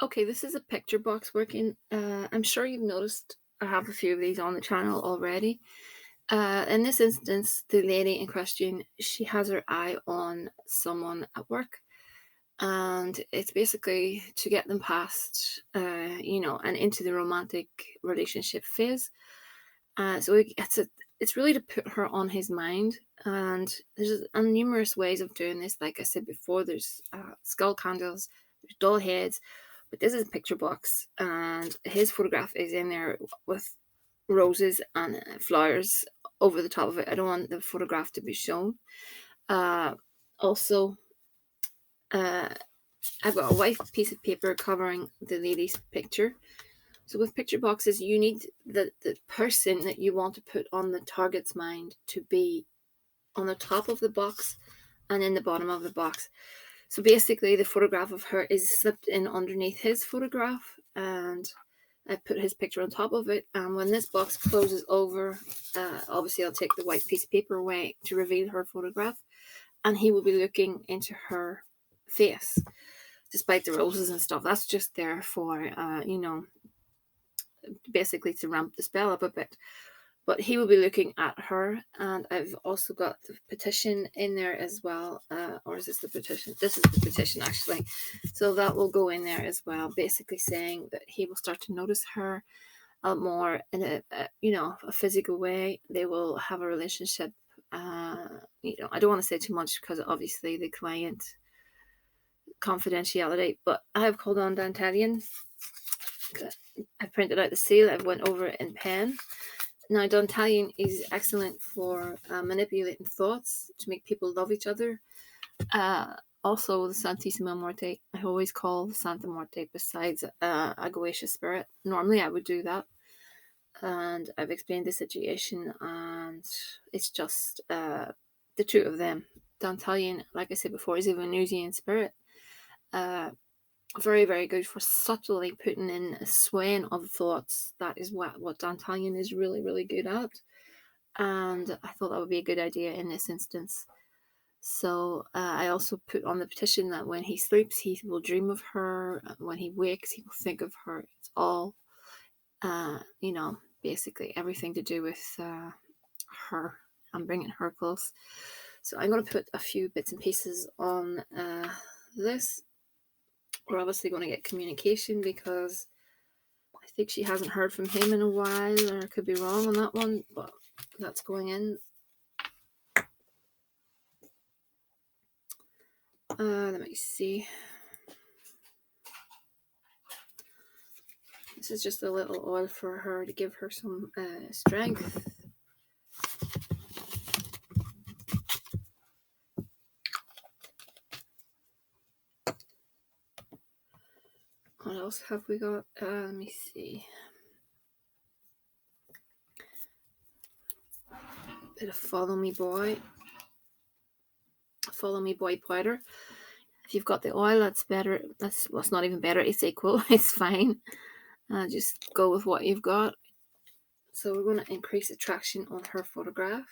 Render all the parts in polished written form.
Okay, this is a picture box working. I'm sure you've noticed I have a few of these on the channel already. In this instance, the lady in question, she has her eye on someone at work, and it's basically to get them past, and into the romantic relationship phase. It's really to put her on his mind, and there's numerous ways of doing this. Like I said before, there's skull candles, there's doll heads, but this is a picture box, and his photograph is in there with roses and flowers over the top of it. I don't want the photograph to be shown. Uh, also, uh, I've got a white piece of paper covering the lady's picture. So with picture boxes, you need the person that you want to put on the target's mind to be on the top of the box and in the bottom of the box. So basically, the photograph of her is slipped in underneath his photograph, and I put his picture on top of it. And when this box closes over, obviously I'll take the white piece of paper away to reveal her photograph, and he will be looking into her face, despite the roses and stuff. That's just there for, basically to ramp the spell up a bit. But he will be looking at her, and I've also got the petition in there as well. Or is this the petition? This is the petition, actually. So that will go in there as well, basically saying that he will start to notice her more in a physical way. They will have a relationship. I don't want to say too much because obviously the client confidentiality, but I have called on Dantalian. I printed out the seal. I went over it in pen. Now, Dantalian is excellent for manipulating thoughts to make people love each other. Also, the Santissima Morte, I always call Santa Morte besides a Goetia spirit. Normally, I would do that. And I've explained the situation, and it's just the two of them. Dantalian, like I said before, is a Venusian spirit. Very, very good for subtly putting in a swaying of thoughts. That is what Dantalian is really, really good at. And I thought that would be a good idea in this instance. So I also put on the petition that when he sleeps, he will dream of her. When he wakes, he will think of her. It's all, basically everything to do with her. I'm bringing her close. So I'm going to put a few bits and pieces on this. We're obviously going to get communication because I think she hasn't heard from him in a while, or I could be wrong on that one, but that's going in. Let me see. This is just a little oil for her to give her some strength. What else have we got? Let me see. Bit of Follow Me Boy. Follow Me Boy powder. If you've got the oil, that's better. It's not even better. It's equal. It's fine. Just go with what you've got. So we're going to increase attraction on her photograph.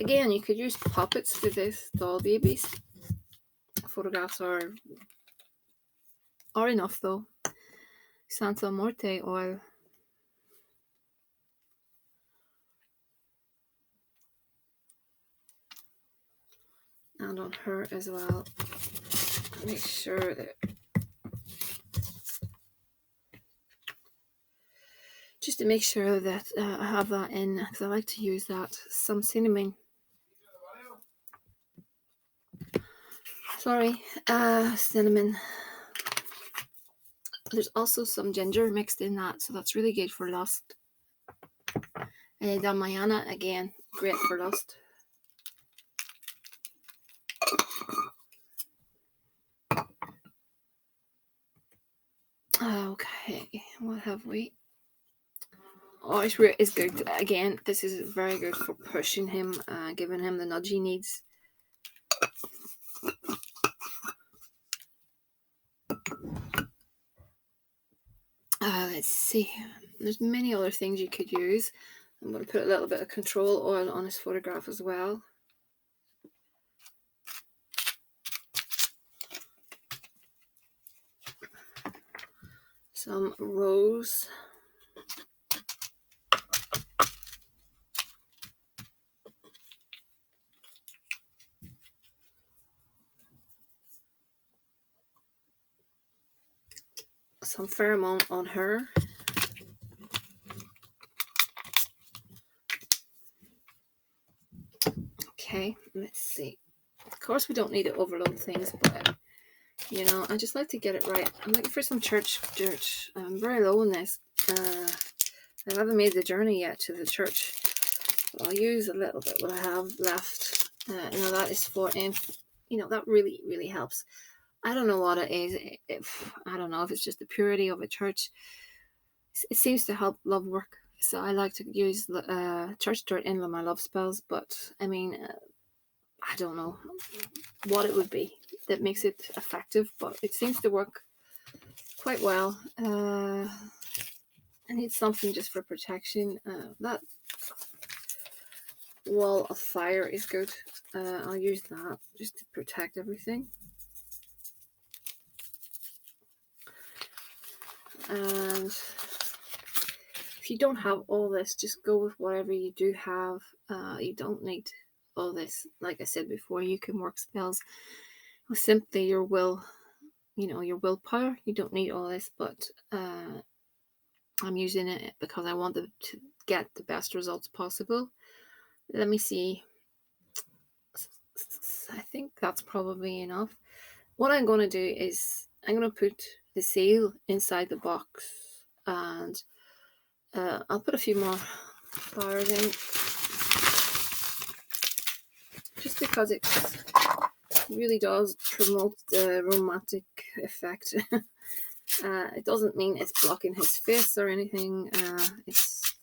Again, you could use puppets for this, doll babies. Photographs are enough though. Santa Morte oil. And on her as well. Make sure that just to make sure that I have that in, because I like to use that. Some cinnamon. Sorry, cinnamon. There's also some ginger mixed in that, so that's really good for lust. Damayana, again, great for lust. Okay, what have we? Irish root is good. Again, this is very good for pushing him, giving him the nudge he needs. Let's see. There's many other things you could use. I'm going to put a little bit of control oil on his photograph as well. some rose. Some pheromone on her. Okay, let's see. Of course, we don't need to overload things, but I just like to get it right. I'm looking for some church dirt. I'm very low in this. I haven't made the journey yet to the church. But I'll use a little bit what I have left. That is for that really, really helps. I don't know what it is. I don't know if it's just the purity of a church. It seems to help love work. So I like to use church dirt in my love spells. But I mean, I don't know what it would be that makes it effective, but it seems to work quite well. I need something just for protection. That wall of fire is good. I'll use that just to protect everything. And if you don't have all this, just go with whatever you do have. You don't need all this. Like I said before, you can work spells with simply your will, your willpower. You don't need all this, but I'm using it because I want to get the best results possible. Let me see. I think that's probably enough. What I'm going to do is I'm going to put the seal inside the box, and I'll put a few more flowers in just because it really does promote the romantic effect. It doesn't mean it's blocking his face or anything. It's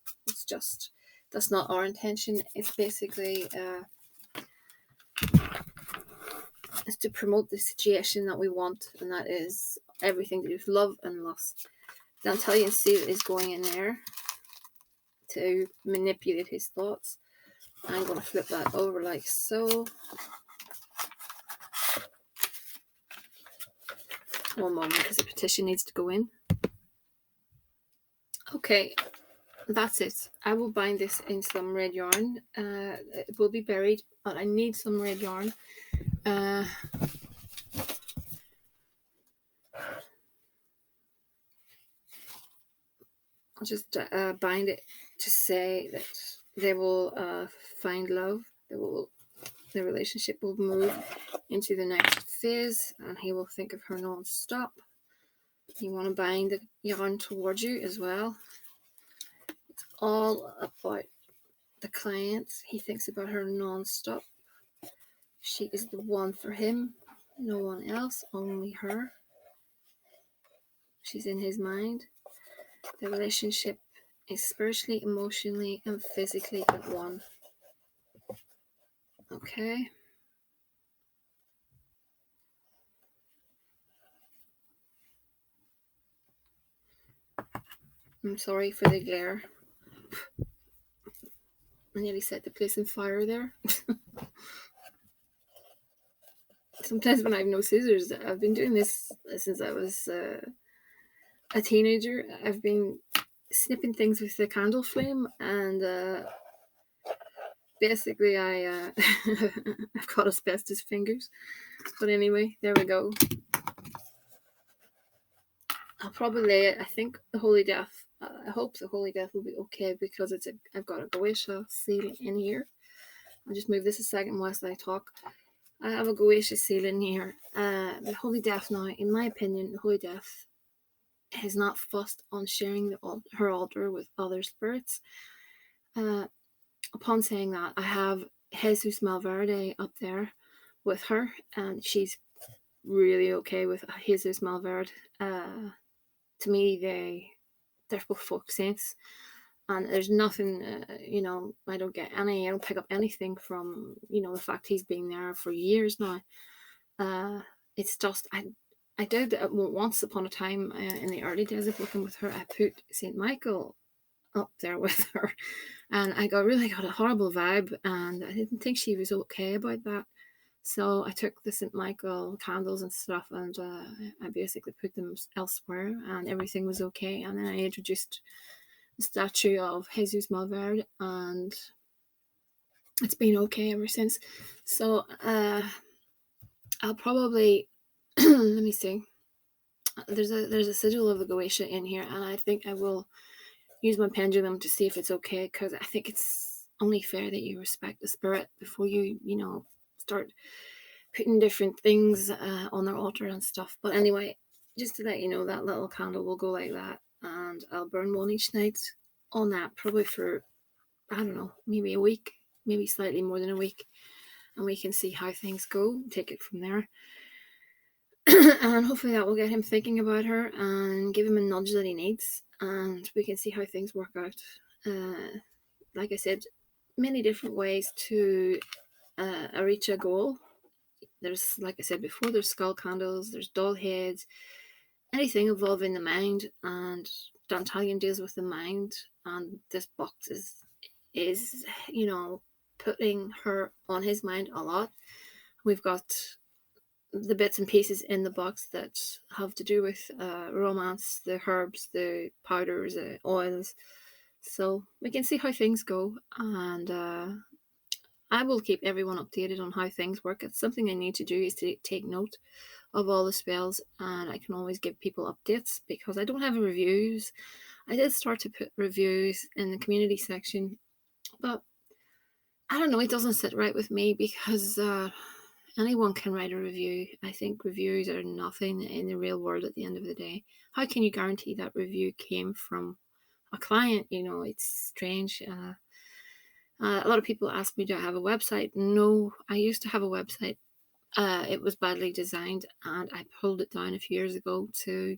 just, that's not our intention. It's basically is to promote the situation that we want, and that is everything to do with love and lust. The Antalian seal is going in there to manipulate his thoughts. I'm going to flip that over like so. One moment, because the petition needs to go in. Okay, that's it. I will bind this in some red yarn. It will be buried, but I need some red yarn. I'll just bind it to say that they will find love. The relationship will move into the next phase, and he will think of her non-stop. You want to bind the yarn towards you as well. It's all about the client. He thinks about her non-stop. She is the one for him, no one else, only her. She's in his mind. The relationship is spiritually, emotionally, and physically at one. Okay. I'm sorry for the glare. I nearly set the place on fire there. Sometimes when I have no scissors, I've been doing this since I was a teenager. I've been snipping things with the candle flame, and basically I've got asbestos fingers. But anyway, there we go. I'll probably lay it. I think the Holy Death. I hope the Holy Death will be okay because I've got a Goetia seal in here. I'll just move this a second whilst I talk. I have a Goetia seal in here. The Holy Death now, in my opinion, the Holy Death is not fussed on sharing her altar with other spirits. Upon saying that, I have Jesus Malverde up there with her, and she's really okay with Jesus Malverde. To me, they're both folk saints, and there's nothing, I don't pick up anything from, the fact he's been there for years now. It's just, I did once upon a time in the early days of working with her, I put St. Michael up there with her, and I really got a horrible vibe, and I didn't think she was okay about that. So I took the St. Michael candles and stuff, and I basically put them elsewhere, and everything was okay. And then I introduced the statue of Jesus Malverde, and it's been okay ever since. So I'll probably let me see. There's a sigil of the Goetia in here, and I think I will use my pendulum to see if it's okay, because I think it's only fair that you respect the spirit before you start putting different things on their altar and stuff. But anyway, just to let you know, that little candle will go like that, and I'll burn one each night on that, probably for, I don't know, maybe a week, maybe slightly more than a week, and we can see how things go, take it from there. And hopefully that will get him thinking about her and give him a nudge that he needs, and we can see how things work out. Like I said, many different ways to reach a goal. There's, like I said before, there's skull candles, there's doll heads, anything involving the mind, and Dantalion deals with the mind, and this box is putting her on his mind a lot. We've got the bits and pieces in the box that have to do with romance, the herbs, the powders, the oils. So we can see how things go, and I will keep everyone updated on how things work. It's something I need to do, is to take note of all the spells, and I can always give people updates because I don't have reviews. I did start to put reviews in the community section, but I don't know, it doesn't sit right with me because anyone can write a review. I think reviews are nothing in the real world at the end of the day. How can you guarantee that review came from a client? It's strange. A lot of people ask me, do I have a website? No, I used to have a website. It was badly designed, and I pulled it down a few years ago to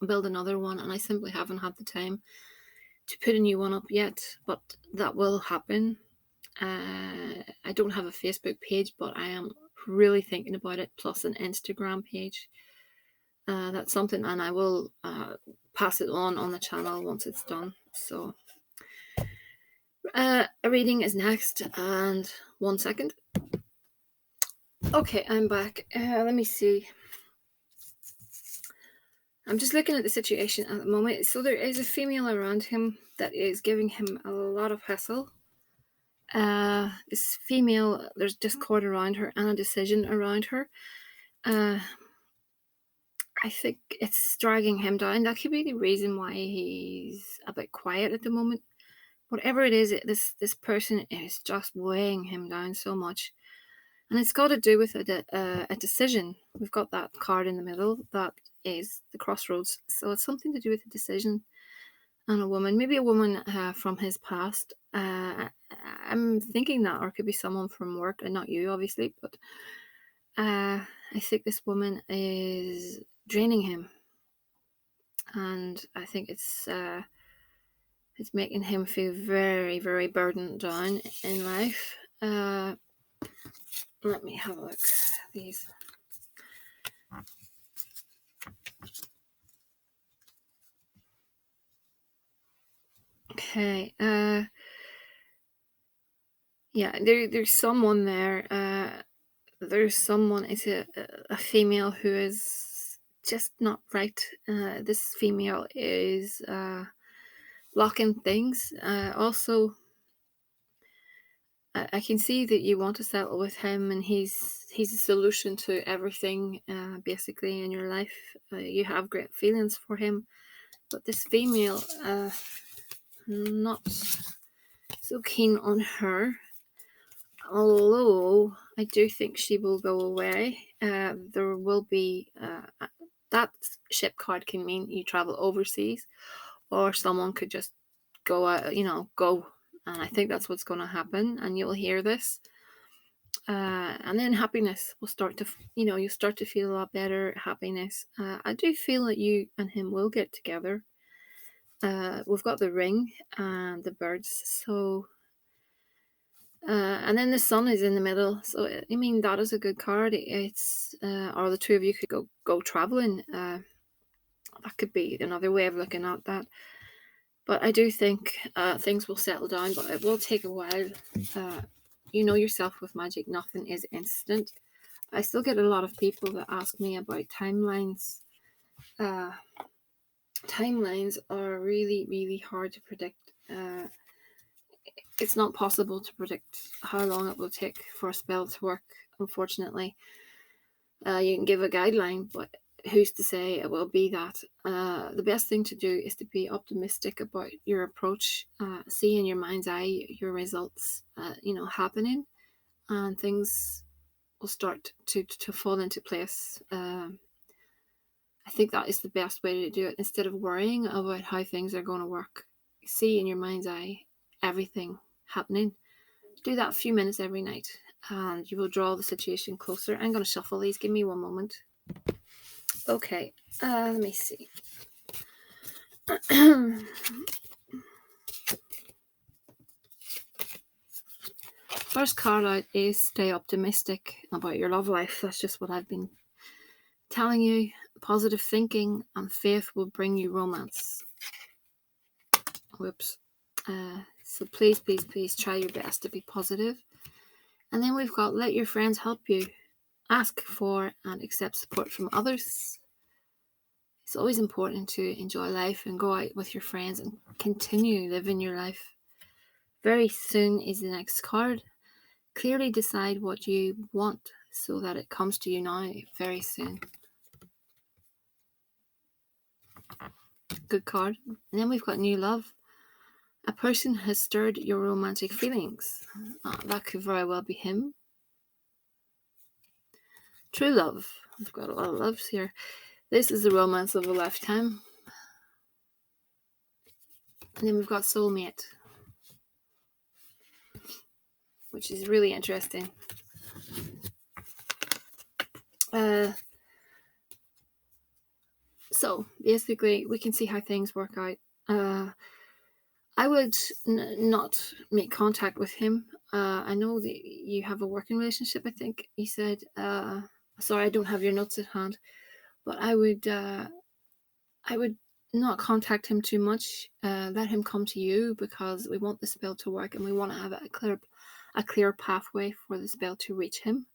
build another one, and I simply haven't had the time to put a new one up yet, but that will happen. I don't have a Facebook page, but I am really thinking about it, plus an Instagram page. That's something, and I will pass it on the channel once it's done. So a reading is next, and 1 second. Okay, I'm back. Let me see. I'm just looking at the situation at the moment. So there is a female around him that is giving him a lot of hassle. This female, there's discord around her and a decision around her. I think it's dragging him down. That could be the reason why he's a bit quiet at the moment. Whatever it is, this person is just weighing him down so much. And it's got to do with a decision. We've got that card in the middle. That is the crossroads. So it's something to do with a decision and a woman. Maybe a woman from his past. I'm thinking that, or it could be someone from work, and not you, obviously. But I think this woman is draining him. And I think it's making him feel very, very burdened down in life. Let me have a look at these. Okay. Yeah, there's someone there. There's someone. It's a female who is just not right. This female is blocking things. Also, I can see that you want to settle with him, and he's a solution to everything, basically, in your life. You have great feelings for him, but this female, not so keen on her. Although I do think she will go away. There will be that ship card can mean you travel overseas, or someone could just go out, go. And I think that's what's going to happen, and you'll hear this. And then happiness will start to, you'll start to feel a lot better. Happiness. I do feel that you and him will get together. We've got the ring and the birds, so. And then the sun is in the middle, so I mean that is a good card. It's or the two of you could go traveling. That could be another way of looking at that. But I do think things will settle down, but it will take a while. You know yourself with magic, nothing is instant. I still get a lot of people that ask me about timelines. Timelines are really, really hard to predict. It's not possible to predict how long it will take for a spell to work, unfortunately. You can give a guideline, but who's to say it will be that? The best thing to do is to be optimistic about your approach. See in your mind's eye your results, happening, and things will start to fall into place. I think that is the best way to do it. Instead of worrying about how things are going to work, see in your mind's eye everything happening. Do that a few minutes every night, and you will draw the situation closer. I'm going to shuffle these. Give me one moment. Okay, let me see. First card out is stay optimistic about your love life. That's just what I've been telling you. Positive thinking and faith will bring you romance. Whoops. So please, please, please try your best to be positive. And then we've got let your friends help you. Ask for and accept support from others. It's always important to enjoy life and go out with your friends and continue living your life. Very soon is the next card. Clearly decide what you want so that it comes to you now very soon. Good card. And then we've got new love. A person has stirred your romantic feelings. That could very well be him. True love. I've got a lot of loves here. This is the romance of a lifetime. And then we've got soulmate, which is really interesting. So basically, we can see how things work out. I would not make contact with him. I know that you have a working relationship, I think you said. Sorry, I don't have your notes at hand. But I would not contact him too much. Let him come to you, because we want the spell to work and we want to have a clear pathway for the spell to reach him.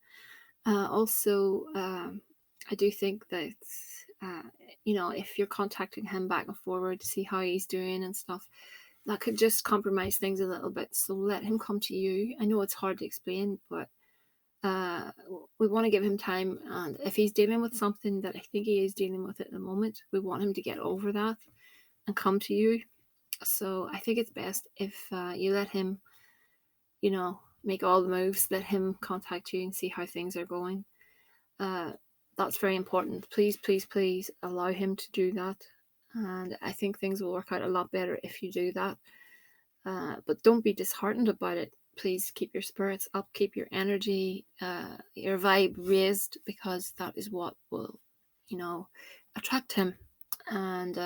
Also, I do think that if you're contacting him back and forward to see how he's doing and stuff, that could just compromise things a little bit. So let him come to you. I know it's hard to explain, but we want to give him time. And if he's dealing with something that I think he is dealing with at the moment, we want him to get over that and come to you. So I think it's best if you let him, make all the moves, let him contact you and see how things are going. That's very important. Please, please, please allow him to do that. And I think things will work out a lot better if you do that. But don't be disheartened about it. Please keep your spirits up, keep your energy, your vibe raised, because that is what will, attract him. And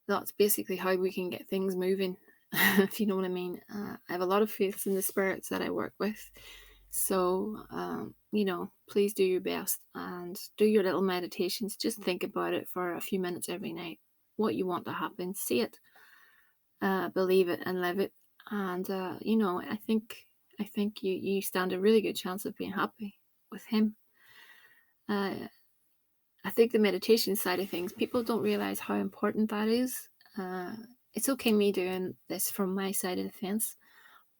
that's basically how we can get things moving, if you know what I mean. I have a lot of faith in the spirits that I work with. So, please do your best and do your little meditations. Just think about it for a few minutes every night. What you want to happen, see it, believe it, and live it. And I think you stand a really good chance of being happy with him. I think the meditation side of things, people don't realize how important that is. It's okay me doing this from my side of the fence.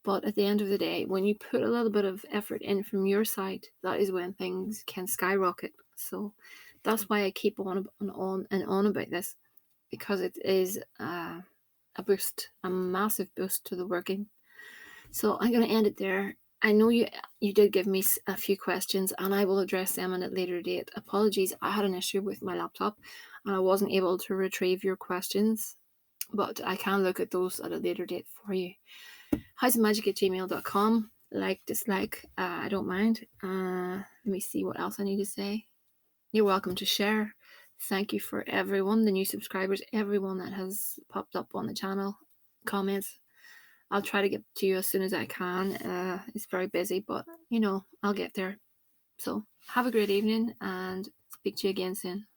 But at the end of the day, when you put a little bit of effort in from your side, that is when things can skyrocket. So that's why I keep on about this, because it is a boost, a massive boost to the working. So I'm going to end it there. I know you did give me a few questions, and I will address them at a later date. Apologies, I had an issue with my laptop and I wasn't able to retrieve your questions, but I can look at those at a later date for you. thehouseofmgick@gmail.com. Like, dislike, I don't mind. Let me see what else I need to say. You're welcome to share. Thank you for everyone, the new subscribers, everyone that has popped up on the channel, comments. I'll try to get to you as soon as I can. It's very busy, but I'll get there. So have a great evening and speak to you again soon.